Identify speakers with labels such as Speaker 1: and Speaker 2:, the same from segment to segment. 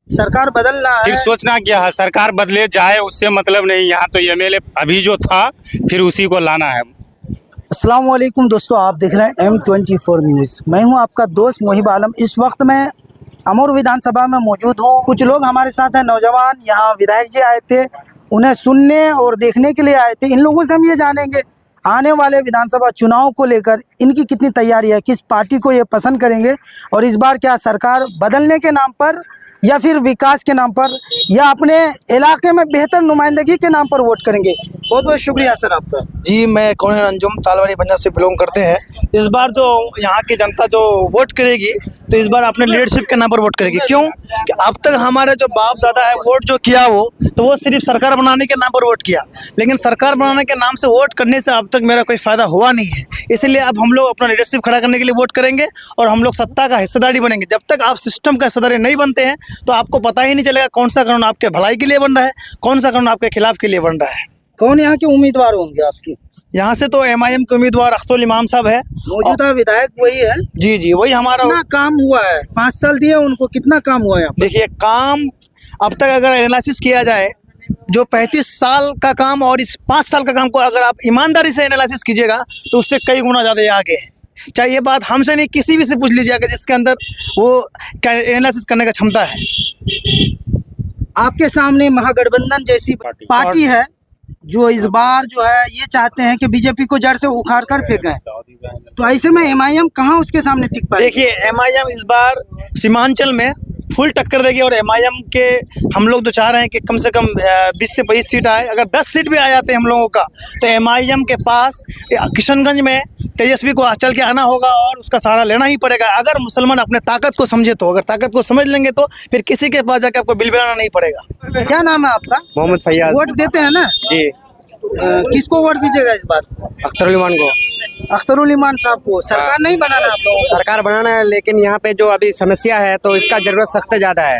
Speaker 1: सरकार बदलना
Speaker 2: फिर
Speaker 1: है।
Speaker 2: सोचना क्या है, सरकार बदले जाए उससे मतलब नहीं, यहाँ तो एमएलए अभी जो था फिर उसी को लाना है।
Speaker 1: अस्सलाम वालेकुम दोस्तों, आप देख रहे हैं M24 न्यूज़। मैं हूं आपका दोस्त मोहिब आलम। इस वक्त मैं अमर विधानसभा में मौजूद हूं। कुछ लोग हमारे साथ हैं, नौजवान। यहाँ विधायक जी आए थे, उन्हें सुनने और देखने के लिए आए थे। इन लोगों से हम ये जानेंगे आने वाले विधानसभा चुनाव को लेकर इनकी कितनी तैयारी है, किस पार्टी को ये पसंद करेंगे और इस बार क्या सरकार बदलने के नाम पर या फिर विकास के नाम पर या अपने इलाके में बेहतर नुमाइंदगी के नाम पर वोट करेंगे। बहुत बहुत शुक्रिया सर आपका।
Speaker 3: जी, मैं कौन अंजुम तालवाड़ी पंजाब से बिलोंग करते हैं। इस बार जो यहाँ की जनता जो वोट करेगी तो इस बार अपने लीडरशिप के नाम पर वोट करेगी। क्यों कि अब तक हमारे जो बाप दादा है वोट जो किया वो सिर्फ सरकार बनाने के नाम पर वोट किया, लेकिन सरकार बनाने के नाम से वोट करने से अब तक मेरा कोई फ़ायदा हुआ नहीं है। इसलिए अब हम लोग अपना लीडरशिप खड़ा करने के लिए वोट करेंगे और हम लोग सत्ता का हिस्सेदारी बनेंगे। जब तक आप सिस्टम का हिस्सेदारी नहीं बनते हैं तो आपको पता ही नहीं चलेगा कौन सा कानून आपके भलाई के लिए बन रहा है, कौन सा कानून आपके खिलाफ के लिए बन रहा है।
Speaker 1: कौन यहाँ के उम्मीदवार होंगे आपके?
Speaker 3: यहाँ से तो MIM के उम्मीदवार अख्तरुल इमाम साहब है।
Speaker 1: मौजूदा विधायक वही है?
Speaker 3: जी, वही हमारा।
Speaker 1: कितना काम हुआ है? 5 साल दिए उनको, कितना काम हुआ है यहाँ पर?
Speaker 3: देखिए, काम अब तक अगर एनालिसिस किया जाए, जो 35 साल का काम और इस 5 साल का काम को अगर आप ईमानदारी से एनालिसिस कीजिएगा तो उससे कई गुना ज़्यादा आगे है। चाहे ये बात हमसे नहीं, किसी भी से पूछ लीजिएगा जिसके अंदर वो एनालिसिस करने का क्षमता है।
Speaker 1: आपके सामने महागठबंधन जैसी पार्टी है जो इस बार जो है ये चाहते हैं कि बीजेपी को जड़ से उखाड़ कर फेंकें, तो ऐसे में MIM कहाँ उसके सामने टिक पाएगी?
Speaker 3: देखिए, MIM इस बार सीमांचल में फुल टक्कर देगी और MIM के हम लोग तो चाह रहे हैं कि कम से कम 20 से 25 सीट आए। अगर 10 सीट भी आ जाते हैं हम लोगों का तो MIM के पास किशनगंज में तेजस्वी को चल के आना होगा और उसका सहारा लेना ही पड़ेगा। अगर मुसलमान अपने ताकत को समझे तो, अगर ताकत को समझ लेंगे तो फिर किसी के पास जाकर आपको बिल बनाना नहीं पड़ेगा।
Speaker 1: क्या नाम है आपका?
Speaker 4: मोहम्मद फैयाज।
Speaker 1: वोट देते हैं ना
Speaker 4: जी,
Speaker 1: किसको वोट दीजिएगा इस बार?
Speaker 4: अख्तरुल इमान को।
Speaker 1: अख्तरुल इमान साहब को। सरकार नहीं बनाना आप लोगों को?
Speaker 4: सरकार बनाना है, लेकिन यहाँ पे जो अभी समस्या है तो इसका जरूरत सख्त ज़्यादा है।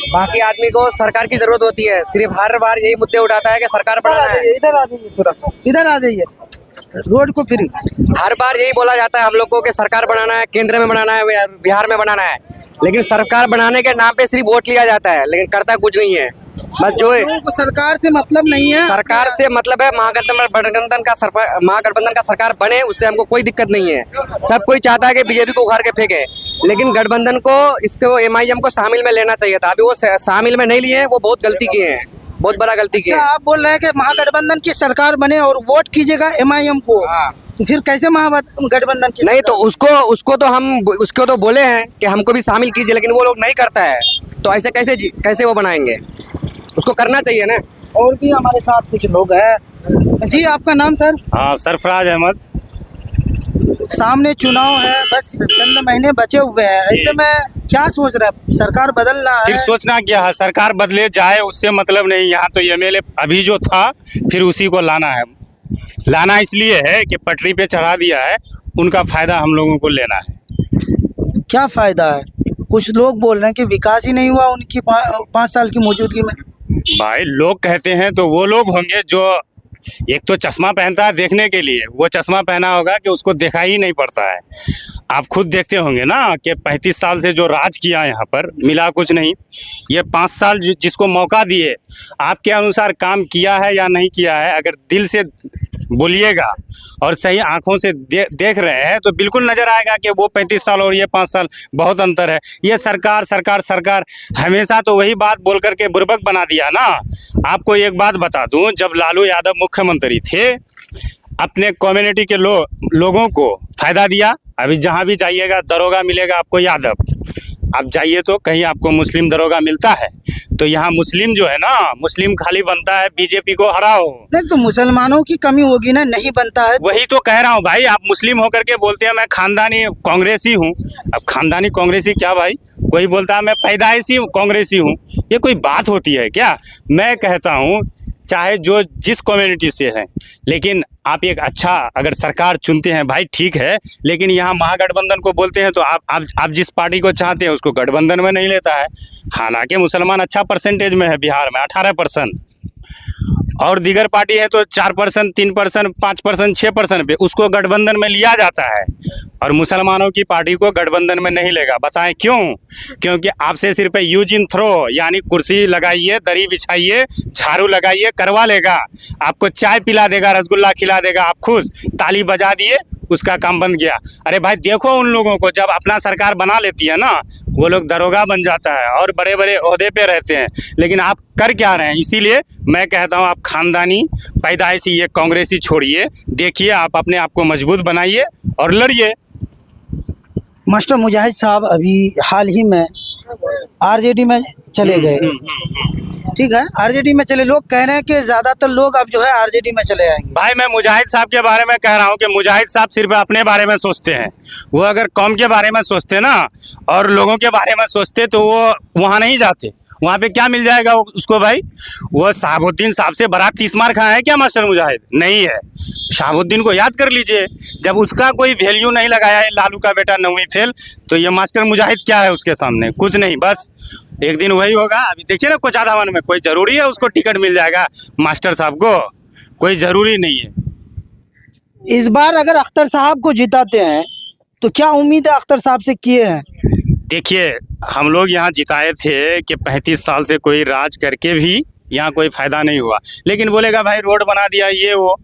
Speaker 4: बाकी आदमी को सरकार की जरूरत होती है, सिर्फ हर बार यही मुद्दे उठाता है कि सरकार बनाना है।
Speaker 1: इधर आ जाइए, थोड़ा इधर आ जाइए, रोड को फ्री।
Speaker 4: हर बार यही बोला जाता है हम लोग को कि सरकार बनाना है, केंद्र में बनाना है, बिहार में बनाना है, लेकिन सरकार बनाने के नाम पे सिर्फ वोट लिया जाता है, लेकिन करता कुछ नहीं है। बस जो है
Speaker 1: लोगों को सरकार से मतलब नहीं है।
Speaker 4: सरकार से मतलब है महागठबंधन का सरकार बने, उससे हमको कोई दिक्कत नहीं है। सब कोई चाहता है कि बीजेपी को उखाड़ के फेंके, लेकिन गठबंधन को इसको MIM को शामिल में लेना चाहिए था। अभी वो शामिल में नहीं लिए, वो बहुत गलती किए हैं, बहुत बड़ा गलती किए
Speaker 1: अच्छा,
Speaker 4: हैं।
Speaker 1: आप बोल रहे हैं कि महागठबंधन की सरकार बने और वोट कीजिएगा MIM को, तो फिर कैसे महागठबंधन की
Speaker 4: नहीं तो उसको तो बोले हैं कि हमको भी शामिल कीजिए, लेकिन वो लोग नहीं करता है, तो ऐसे कैसे वो बनाएंगे? उसको करना चाहिए ना।
Speaker 1: और भी हमारे साथ कुछ लोग हैं। जी, आपका नाम सर?
Speaker 2: हाँ, सरफराज अहमद।
Speaker 1: सामने चुनाव है, बस चंद महीने बचे हुए हैं, ऐसे में क्या सोच रहे हैं? सरकार बदलना
Speaker 2: फिर
Speaker 1: है।
Speaker 2: सोचना क्या है, सरकार बदले जाए उससे मतलब नहीं, यहाँ तो एमएलए अभी जो था फिर उसी को लाना है। लाना इसलिए है कि पटरी पे चढ़ा दिया है, उनका फायदा हम लोगों को लेना है।
Speaker 1: क्या फायदा है? कुछ लोग बोल रहे हैं कि विकास ही नहीं हुआ उनकी 5 साल की मौजूदगी में।
Speaker 2: भाई लोग कहते हैं तो वो लोग होंगे जो एक तो चश्मा पहनता है देखने के लिए, वो चश्मा पहना होगा कि उसको देखा ही नहीं पड़ता है। आप खुद देखते होंगे ना कि 35 साल से जो राज किया यहाँ पर मिला कुछ नहीं। ये 5 साल जिसको मौका दिए, आपके अनुसार काम किया है या नहीं किया है, अगर दिल से बोलिएगा और सही आंखों से देख रहे हैं तो बिल्कुल नज़र आएगा कि वो 35 साल और ये 5 साल बहुत अंतर है। ये सरकार सरकार सरकार हमेशा तो वही बात बोल करके बुर्बक बना दिया ना। आपको एक बात बता दूं, जब लालू यादव मुख्यमंत्री थे अपने कम्युनिटी के लोगों को फ़ायदा दिया। अभी जहाँ भी जाइएगा दरोगा मिलेगा आपको यादव, आप जाइए तो कहीं आपको मुस्लिम दरोगा मिलता है। तो यहाँ मुस्लिम जो है ना, मुस्लिम खाली बनता है बीजेपी को हराओ।
Speaker 1: नहीं तो मुसलमानों की कमी होगी ना, नहीं बनता है।
Speaker 2: वही तो कह रहा हूँ भाई, आप मुस्लिम होकर के बोलते हैं मैं खानदानी कांग्रेसी हूँ। अब खानदानी कांग्रेसी क्या भाई, कोई बोलता है मैं पैदाइशी कांग्रेसी हूँ, ये कोई बात होती है क्या? मैं कहता हूँ चाहे जो जिस कम्युनिटी से है, लेकिन आप एक अच्छा अगर सरकार चुनते हैं भाई ठीक है, लेकिन यहाँ महागठबंधन को बोलते हैं तो आप जिस पार्टी को चाहते हैं उसको गठबंधन में नहीं लेता है। हालांकि मुसलमान अच्छा परसेंटेज में है बिहार में 18%, और दीगर पार्टी है तो 4%, 3%, 5%, 6% पे उसको गठबंधन में लिया जाता है, और मुसलमानों की पार्टी को गठबंधन में नहीं लेगा। बताएं क्यों? क्योंकि आपसे सिर्फ यूज इन थ्रो, यानी कुर्सी लगाइए, दरी बिछाइए, झाड़ू लगाइए, करवा लेगा। आपको चाय पिला देगा, रसगुल्ला खिला देगा, आप खुश, ताली बजा दिए, उसका काम बंद गया। अरे भाई देखो उन लोगों को, जब अपना सरकार बना लेती है ना, वो लोग दरोगा बन जाता है और बड़े बड़े ओहदे पे रहते हैं। लेकिन आप कर क्या रहे हैं? इसीलिए मैं कहता हूँ आप खानदानी पैदाइशी ये कांग्रेसी छोड़िए, देखिए आप अपने आप को मजबूत बनाइए और लड़िए।
Speaker 1: मास्टर मुजाहिद साहब अभी हाल ही में आरजेडी में चले गए, ठीक है, आरजेडी में चले। लोग कह रहे हैं कि ज्यादातर लोग अब जो है आरजेडी में चले आएंगे।
Speaker 2: भाई मैं मुजाहिद साहब के बारे में कह रहा हूँ कि मुजाहिद साहब सिर्फ अपने बारे में सोचते हैं। वो अगर कौम के बारे में सोचते ना और लोगों के बारे में सोचते तो वो वहाँ नहीं जाते। वहाँ पे क्या मिल जाएगा उसको भाई? वो शहाबुद्दीन साहब से बड़ा 30 मार खाया है क्या मास्टर मुजाहिद? नहीं है। शहाबुद्दीन को याद कर लीजिए, जब उसका कोई वैल्यू नहीं लगाया है लालू का बेटा 9वीं फेल, तो ये मास्टर मुजाहिद क्या है उसके सामने? कुछ नहीं, बस एक दिन वही होगा। अभी देखिए ना कोचाधावन में, कोई ज़रूरी है उसको टिकट मिल जाएगा मास्टर साहब को? कोई ज़रूरी नहीं है।
Speaker 1: इस बार अगर अख्तर साहब को जिताते हैं तो क्या उम्मीद है अख्तर साहब से किए हैं?
Speaker 2: देखिए हम लोग यहाँ जिताए थे कि 35 साल से कोई राज करके भी यहाँ कोई फ़ायदा नहीं हुआ। लेकिन बोलेगा भाई रोड बना दिया, ये वो।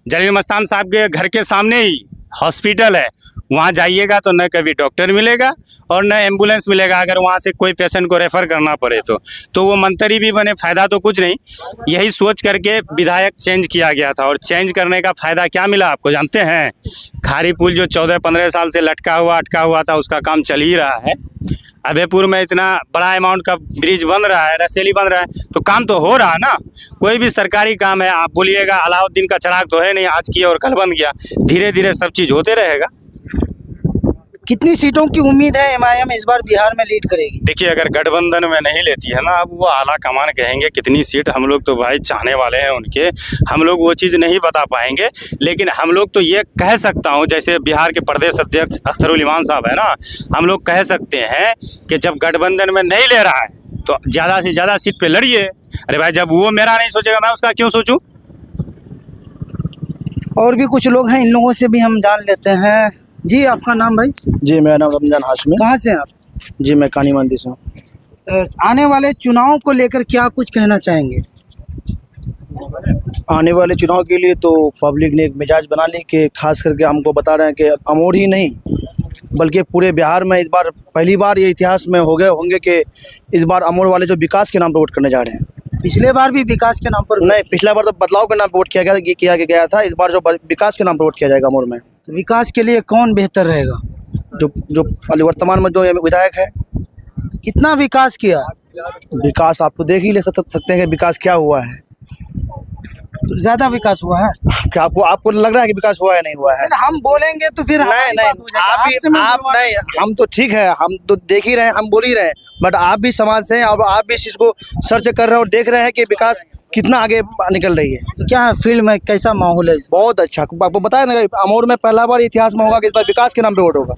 Speaker 2: जलील मस्तान साहब के घर के सामने ही हॉस्पिटल है, वहाँ जाइएगा तो न कभी डॉक्टर मिलेगा और न एम्बुलेंस मिलेगा अगर वहाँ से कोई पेशेंट को रेफ़र करना पड़े तो वो मंत्री भी बने, फ़ायदा तो कुछ नहीं। यही सोच करके विधायक चेंज किया गया था, और चेंज करने का फ़ायदा क्या मिला आपको जानते हैं? खारी पुल जो 14-15 साल से लटका हुआ अटका हुआ था, उसका काम चल ही रहा है। अभयपुर में इतना बड़ा अमाउंट का ब्रिज बन रहा है, रसेली बन रहा है, तो काम तो हो रहा है ना। कोई भी सरकारी काम है, आप बोलिएगा अलाउद्दीन का चिराग तो है नहीं, आज किया और कल बन गया। धीरे धीरे सब चीज़ होते रहेगा।
Speaker 1: कितनी सीटों की उम्मीद है एमआईएम इस बार बिहार में लीड करेगी?
Speaker 2: देखिए अगर गठबंधन में नहीं लेती है ना, अब वो आला कमान कहेंगे कितनी सीट, हम लोग तो भाई चाहने वाले हैं उनके, हम लोग वो चीज़ नहीं बता पाएंगे। लेकिन हम लोग तो ये कह सकता हूँ, जैसे बिहार के प्रदेश अध्यक्ष अख्तरुल इमान साहब है ना, हम लोग कह सकते हैं कि जब गठबंधन में नहीं ले रहा है तो ज़्यादा से ज़्यादा सीट पे लड़िए। अरे भाई जब वो मेरा नहीं सोचेगा मैं उसका क्यों सोचूं?
Speaker 1: और भी कुछ लोग हैं, इन लोगों से भी हम जान लेते हैं। जी आपका नाम भाई?
Speaker 3: जी मेरा नाम रमजान हाशमी।
Speaker 1: कहाँ से हैं आप?
Speaker 3: जी मैं कानी मंदी से हूँ।
Speaker 1: आने वाले चुनाव को लेकर क्या कुछ कहना चाहेंगे?
Speaker 3: आने वाले चुनाव के लिए तो पब्लिक ने एक मिजाज बना ली कि खास करके हमको बता रहे हैं कि अमोर ही नहीं बल्कि पूरे बिहार में इस बार पहली बार ये इतिहास में हो गए होंगे कि इस बार अमोर वाले जो विकास के नाम पर वोट करने जा रहे हैं।
Speaker 1: पिछले बार भी विकास के नाम पर
Speaker 3: नहीं, पिछला बार तो बदलाव के नाम पर वोट किया गया था। इस बार जो विकास के नाम पर वोट किया जाएगा अमोर में।
Speaker 1: तो विकास के लिए कौन बेहतर रहेगा?
Speaker 3: जो वर्तमान में जो विधायक है।
Speaker 1: कितना विकास किया?
Speaker 3: विकास आप तो देख ही ले सकते हैं कि विकास क्या हुआ है।
Speaker 1: तो ज्यादा विकास हुआ है
Speaker 3: क्या आपको लग रहा है कि विकास हुआ है? नहीं हुआ है।
Speaker 1: हम बोलेंगे तो फिर
Speaker 3: नहीं नहीं, आप नहीं, हम तो ठीक है, हम तो देख ही रहे हैं, हम बोल ही रहे हैं, बट आप भी समाज से हैं और आप भी इस चीज़ को सर्च कर रहे हैं और देख रहे हैं कि विकास कितना आगे निकल रही है।
Speaker 1: तो क्या फील्ड में कैसा माहौल है?
Speaker 3: बहुत अच्छा। आपको बताया ना, अमोर में पहला बार इतिहास में होगा कि इस बार विकास के नाम पे वोट होगा।